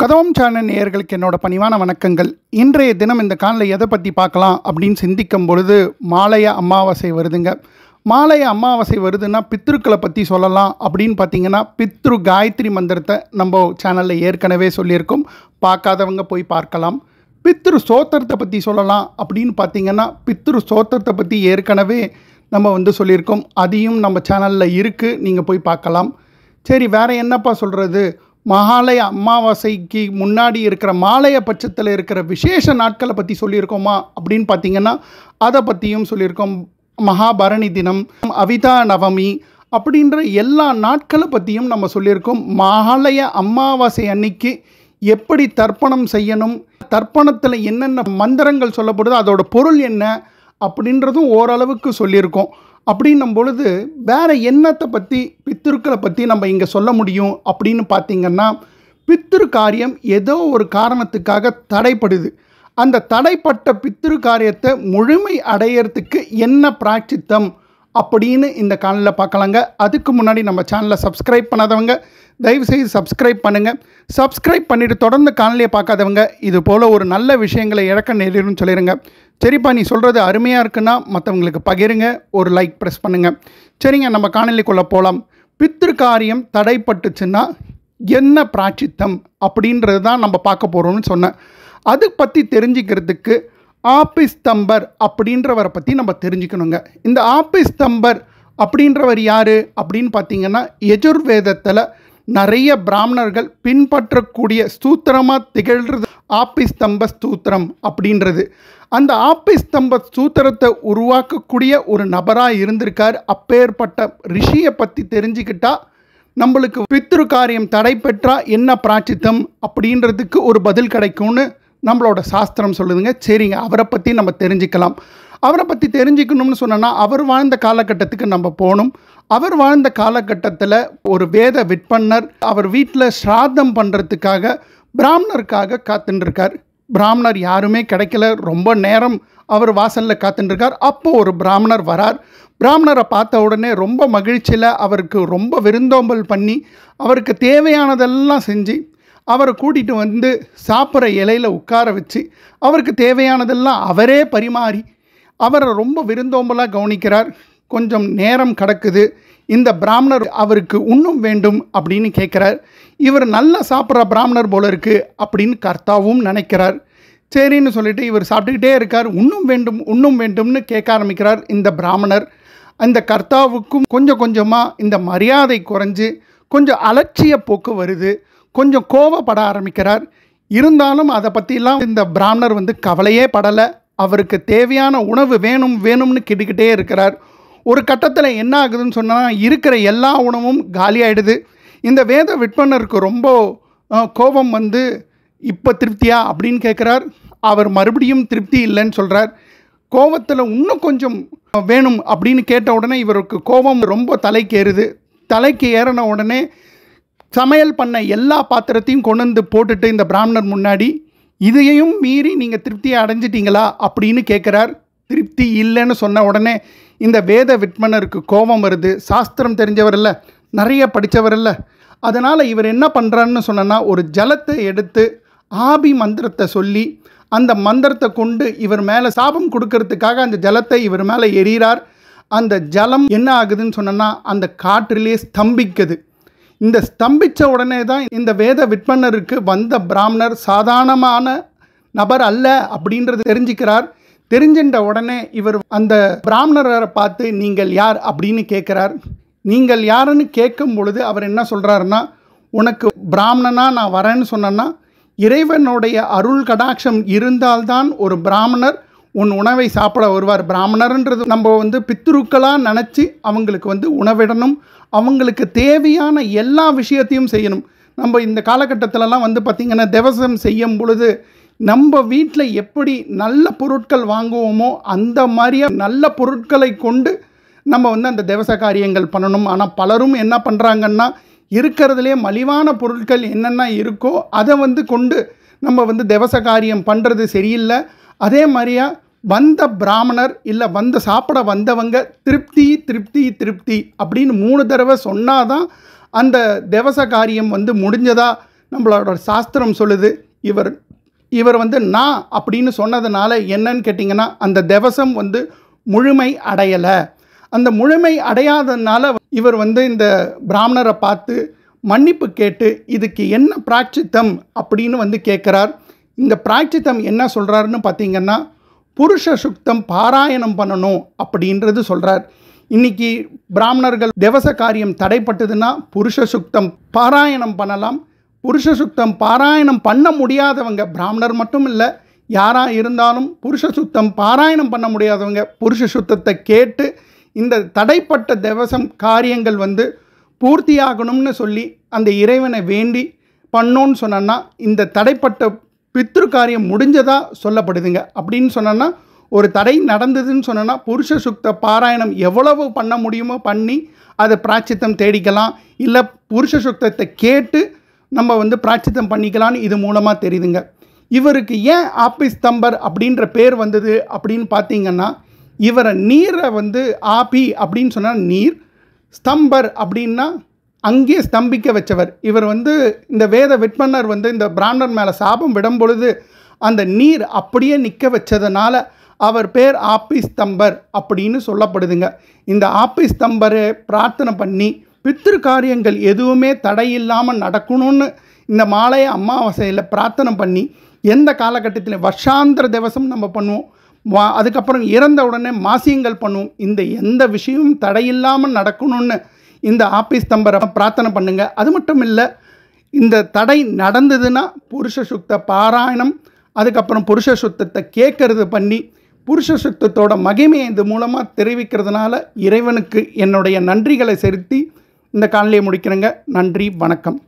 கதவம் channel நேயர்களுக்கு என்னோட பணிவான வணக்கங்கள். இன்றைய தினம் இந்த காணொளியில் எதை பற்றி பார்க்கலாம் அப்படின்னு சிந்திக்கும் பொழுது மாலைய அமாவாசை வருதுங்க. மாலைய அமாவாசை வருதுன்னா பித்ருக்களை பற்றி சொல்லலாம் அப்படின்னு பார்த்தீங்கன்னா பித்ரு காயத்ரி மந்திரத்தை நம்ம சேனலில் ஏற்கனவே சொல்லியிருக்கோம். பார்க்காதவங்க போய் பார்க்கலாம். பித்ரு ஸ்தோத்திரத்தை பற்றி சொல்லலாம் அப்படின்னு பார்த்தீங்கன்னா பித்ரு ஸ்தோத்திரத்தை பற்றி ஏற்கனவே நம்ம சொல்லியிருக்கோம். அதையும் நம்ம சேனலில் இருக்குது, நீங்கள் போய் பார்க்கலாம். சரி, வேறு என்னப்பா சொல்கிறது? மகாலய அமாவாசைக்கு முன்னாடி இருக்கிற மாலைய பட்சத்தில் இருக்கிற விசேஷ நாட்களை பற்றி சொல்லியிருக்கோமா அப்படின்னு பார்த்தீங்கன்னா அதை பற்றியும் சொல்லியிருக்கோம். மகாபரணி தினம், அவிதா நவமி அப்படின்ற எல்லா நாட்களை பற்றியும் நம்ம சொல்லியிருக்கோம். மகாலய அமாவாசை அன்னைக்கு எப்படி தர்ப்பணம் செய்யணும், தர்ப்பணத்தில் என்னென்ன மந்திரங்கள் சொல்லப்படுதோ அதோட பொருள் என்ன அப்படின்றதும் ஓரளவுக்கு சொல்லியிருக்கோம். அப்படின்னும் பொழுது வேறு என்னத்தை பற்றி பித்ருக்களை பற்றி நம்ம இங்கே சொல்ல முடியும் அப்படின்னு பார்த்திங்கன்னா, பித்ரு காரியம் ஏதோ ஒரு காரணத்துக்காக தடைப்படுது. அந்த தடைப்பட்ட பித்ரு காரியத்தை முழுமை அடையிறதுக்கு என்ன பிராயச்சித்தம் அப்படின்னு இந்த காணொளியில் பார்க்கலாங்க. அதுக்கு முன்னாடி நம்ம சேனலை சப்ஸ்கிரைப் பண்ணாதவங்க தயவுசெய்து சப்ஸ்கிரைப் பண்ணுங்கள். சப்ஸ்கிரைப் பண்ணிவிட்டு தொடர்ந்து காணொளியை பார்க்காதவங்க இது போல் ஒரு நல்ல விஷயங்களை இழக்க நேரிடும்னு சொல்லிடுங்க. சரிப்பா, நீ சொல்கிறது அருமையாக இருக்குன்னா மற்றவங்களுக்கு பகிருங்க, ஒரு லைக் ப்ரெஸ் பண்ணுங்கள். சரிங்க, நம்ம காணொளிக்குள்ளே போகலாம். பித்ரு காரியம் தடைப்பட்டுச்சுன்னா என்ன பிராயச்சித்தம் அப்படின்றது தான் நம்ம பார்க்க போகிறோம்னு சொன்னேன். அது பற்றி தெரிஞ்சுக்கிறதுக்கு ஆபிஸ்தம்பர் அப்படின்றவரை பற்றி நம்ம தெரிஞ்சுக்கணுங்க. இந்த ஆபிஸ்தம்பர் அப்படின்றவர் யார் அப்படின்னு பார்த்தீங்கன்னா, யஜுர்வேதத்தில் நிறைய பிராமணர்கள் பின்பற்றக்கூடிய ஸ்தூத்திரமாக திகழ்கிறது ஆபிஸ்தம்ப ஸ்தூத்திரம் அப்படின்றது. அந்த ஆபிஸ்தம்ப ஸ்தூத்திரத்தை உருவாக்கக்கூடிய ஒரு நபராக இருந்திருக்கார். அப்பேற்பட்ட ரிஷியை பற்றி தெரிஞ்சுக்கிட்டா நம்மளுக்கு பித்ரு காரியம் தடை பெற்றா என்ன பிராயச்சித்தம் அப்படின்றதுக்கு ஒரு பதில் கிடைக்கும்னு நம்மளோட சாஸ்திரம் சொல்லுதுங்க. சரிங்க, அவரை பற்றி நம்ம தெரிஞ்சுக்கலாம். அவரை பற்றி தெரிஞ்சுக்கணும்னு சொன்னோன்னா அவர் வாழ்ந்த காலகட்டத்துக்கு நம்ம போகணும். அவர் வாழ்ந்த காலகட்டத்தில் ஒரு வேத விற்பன்னர் அவர் வீட்டில் ஸ்ராத்தம் பண்ணுறதுக்காக பிராமணருக்காக காத்துட்டுருக்கார். பிராமணர் யாருமே கிடைக்கல. ரொம்ப நேரம் அவர் வாசலில் காத்துட்டுருக்கார். அப்போது ஒரு பிராமணர் வரார். பிராமணரை பார்த்த உடனே ரொம்ப மகிழ்ச்சியில் அவருக்கு ரொம்ப விருந்தோம்பல் பண்ணி அவருக்கு தேவையானதெல்லாம் செஞ்சு அவரை கூட்டிகிட்டு வந்து சாப்பிட்ற இலையில் உட்கார வச்சு அவருக்கு தேவையானதெல்லாம் அவரே பரிமாறி அவரை ரொம்ப விருந்தோம்பலாக கவனிக்கிறார். கொஞ்சம் நேரம் கிடக்குது. இந்த பிராமணர் அவருக்கு உண்ணும் வேண்டும் அப்படின்னு கேட்குறார். இவர் நல்லா சாப்பிட்ற பிராமணர் போல இருக்குது அப்படின்னு கர்த்தாவும் நினைக்கிறார். சரின்னு சொல்லிட்டு இவர் சாப்பிட்டுக்கிட்டே இருக்கார். உண்ணும் வேண்டும்னு கேட்க ஆரம்பிக்கிறார் இந்த பிராமணர். அந்த கர்த்தாவுக்கும் கொஞ்சம் கொஞ்சமாக இந்த மரியாதை குறைஞ்சு கொஞ்சம் அலட்சிய போக்கு வருது. கொஞ்சம் கோவப்பட ஆரம்பிக்கிறார். இருந்தாலும் அதை பற்றிலாம் இந்த பிராமணர் கவலையே படலை. அவருக்கு தேவையான உணவு வேணும்னு கேட்டுக்கிட்டே இருக்கிறார். ஒரு கட்டத்தில் என்ன ஆகுதுன்னு சொன்னால் இருக்கிற எல்லா உணவும் காலியாகிடுது. இந்த வேத விற்பனருக்கு ரொம்ப கோபம் இப்போ திருப்தியா அப்படின்னு கேட்குறார். அவர் மறுபடியும் திருப்தி இல்லைன்னு சொல்கிறார். கோபத்தில் இன்னும் கொஞ்சம் வேணும் அப்படின்னு கேட்ட உடனே இவருக்கு கோபம் ரொம்ப தலைக்கு ஏறுது. தலைக்கு ஏறின உடனே சமையல் பண்ண எல்லா பாத்திரத்தையும் கொண்டு வந்து போட்டுட்டு இந்த பிராமணர் முன்னாடி இதையும் மீறி நீங்கள் திருப்தியை அடைஞ்சிட்டிங்களா அப்படின்னு கேட்குறார். திருப்தி இல்லைன்னு சொன்ன உடனே இந்த வேத விற்பனருக்கு கோபம் வருது. சாஸ்திரம் தெரிஞ்சவர் இல்லை, நிறைய படித்தவர் இல்லை. அதனால் இவர் என்ன பண்ணுறாருன்னு சொன்னோன்னா, ஒரு ஜலத்தை எடுத்து ஆபி மந்திரத்தை சொல்லி அந்த மந்திரத்தை கொண்டு இவர் மேலே சாபம் கொடுக்கறதுக்காக அந்த ஜலத்தை இவர் மேலே எறிகிறார். அந்த ஜலம் என்ன ஆகுதுன்னு சொன்னோன்னா அந்த காற்றிலே ஸ்தம்பிக்குது. இந்த ஸ்தம்பித்த உடனே தான் இந்த வேத விற்பனருக்கு வந்த பிராமணர் சாதாரணமான நபர் அல்ல அப்படின்றது தெரிஞ்சுக்கிறார். தெரிஞ்சின்ற உடனே இவர் அந்த பிராமணரை பார்த்து நீங்கள் யார் அப்படின்னு கேட்குறார். நீங்கள் யாருன்னு கேட்கும் பொழுது அவர் என்ன சொல்கிறாருன்னா, உனக்கு பிராமணனாக நான் வரேன்னு சொன்னேன்னா இறைவனுடைய அருள் கடாட்சம் இருந்தால்தான் ஒரு பிராமணர் உன் உணவை சாப்பிட வருவார். பிராமணர்ன்றது நம்ம பித்ருக்களாக நினச்சி அவங்களுக்கு உணவிடணும், அவங்களுக்கு தேவையான எல்லா விஷயத்தையும் செய்யணும். நம்ம இந்த காலகட்டத்திலலாம் பார்த்திங்கன்னா திவசம் செய்யும் பொழுது நம்ம வீட்டில் எப்படி நல்ல பொருட்கள் வாங்குவோமோ அந்த மாதிரியே நல்ல பொருட்களை கொண்டு நம்ம அந்த திவச காரியங்கள் பண்ணணும். ஆனால் பலரும் என்ன பண்ணுறாங்கன்னா, இருக்கிறதுலே மலிவான பொருட்கள் என்னென்ன இருக்கோ அதை கொண்டு நம்ம திவச காரியம் பண்ணுறது சரியில்லை. அதே மாதிரியா வந்த பிராமணர் இல்லை சாப்பிட வந்தவங்க திருப்தி திருப்தி திருப்தி அப்படின்னு 3 தடவை சொன்னாதான் அந்த திவச காரியம் முடிஞ்சதா நம்மளோட சாஸ்திரம் சொல்லுது. இவர் வந்து நான் அப்படின்னு சொன்னதுனால என்னன்னு கேட்டிங்கன்னா, அந்த திவசம் வந்து முழுமை அடையலை. அந்த முழுமை அடையாததுனால இவர் வந்து இந்த பிராமணரை பார்த்து மன்னிப்பு கேட்டு இதுக்கு என்ன பிராயச்சித்தம் அப்படின்னு வந்து கேட்குறார். இந்த பிராயச்சித்தம் என்ன சொல்கிறாருன்னு பார்த்தீங்கன்னா, புருஷ சுக்தம் பாராயணம் பண்ணணும் அப்படின்றது சொல்கிறார். இன்றைக்கி பிராமணர்கள் திவச காரியம் தடைப்பட்டதுன்னா புருஷ சுக்தம் பாராயணம் பண்ணலாம். புருஷ சுக்தம் பாராயணம் பண்ண முடியாதவங்க, பிராமணர் மட்டும் இல்லை, யாராக இருந்தாலும் புருஷ சுத்தம் பாராயணம் பண்ண முடியாதவங்க புருஷ சுத்தத்தை கேட்டு இந்த தடைப்பட்ட திவசம் காரியங்கள் வந்து பூர்த்தியாகணும்னு சொல்லி அந்த இறைவனை வேண்டி பண்ணோன்னு சொன்னோன்னா இந்த தடைப்பட்ட பித்ரு காரியம் முடிஞ்சதாக சொல்லப்படுதுங்க. அப்படின்னு சொன்னோன்னா ஒரு தடை நடந்ததுன்னு சொன்னோன்னா புருஷ சுத்த பாராயணம் எவ்வளவு பண்ண முடியுமோ பண்ணி அதை பிராச்சித்தம் தேடிக்கலாம். இல்லை புருஷ சுத்தத்தை கேட்டு நம்ம வந்து பிராச்சித்தம் பண்ணிக்கலான்னு இது மூலமாக தெரியுதுங்க. இவருக்கு ஏன் ஆபிஸ்தம்பர் அப்படின்ற பேர் வந்தது அப்படின்னு பார்த்தீங்கன்னா, இவரை நீரை வந்து ஆபி அப்படின்னு சொன்னால் நீர், ஸ்தம்பர் அப்படின்னா அங்கே ஸ்தம்பிக்க வச்சவர். இவர் வந்து இந்த வேத விட்மன்னர் வந்து இந்த பிராமணர் மேலே சாபம் விடும் பொழுது அந்த நீர் அப்படியே நிற்க வச்சதுனால அவர் பேர் ஆபிஸ்தம்பர் அப்படின்னு சொல்லப்படுதுங்க. இந்த ஆபிஸ்தம்பரை பிரார்த்தனை பண்ணி பித்ரு காரியங்கள் எதுவுமே தடையில்லாமல் நடக்கணும்னு இந்த மாலைய அமாவாசையில் பிரார்த்தனை பண்ணி எந்த காலகட்டத்தில் வருஷாந்திர திவசம் நம்ம பண்ணுவோம், அதுக்கப்புறம் இறந்த உடனே மாசியங்கள் பண்ணுவோம். இந்த எந்த விஷயமும் தடையில்லாமல் நடக்கணும்னு இந்த ஆபிஸ்தம்பரை பிரார்த்தனை பண்ணுங்க. அது மட்டும் இல்லை, இந்த தடை நடந்ததுன்னா புருஷ சுத்த பாராயணம், அதுக்கப்புறம் புருஷ சுத்தத்தை கேட்கறது பண்ணி புருஷ சுத்தத்தோட மகிமையை இது மூலமாக தெரிவிக்கிறதுனால இறைவனுக்கு என்னுடைய நன்றிகளை செலுத்தி இந்த காலையை முடிக்கிறேங்க. நன்றி, வணக்கம்.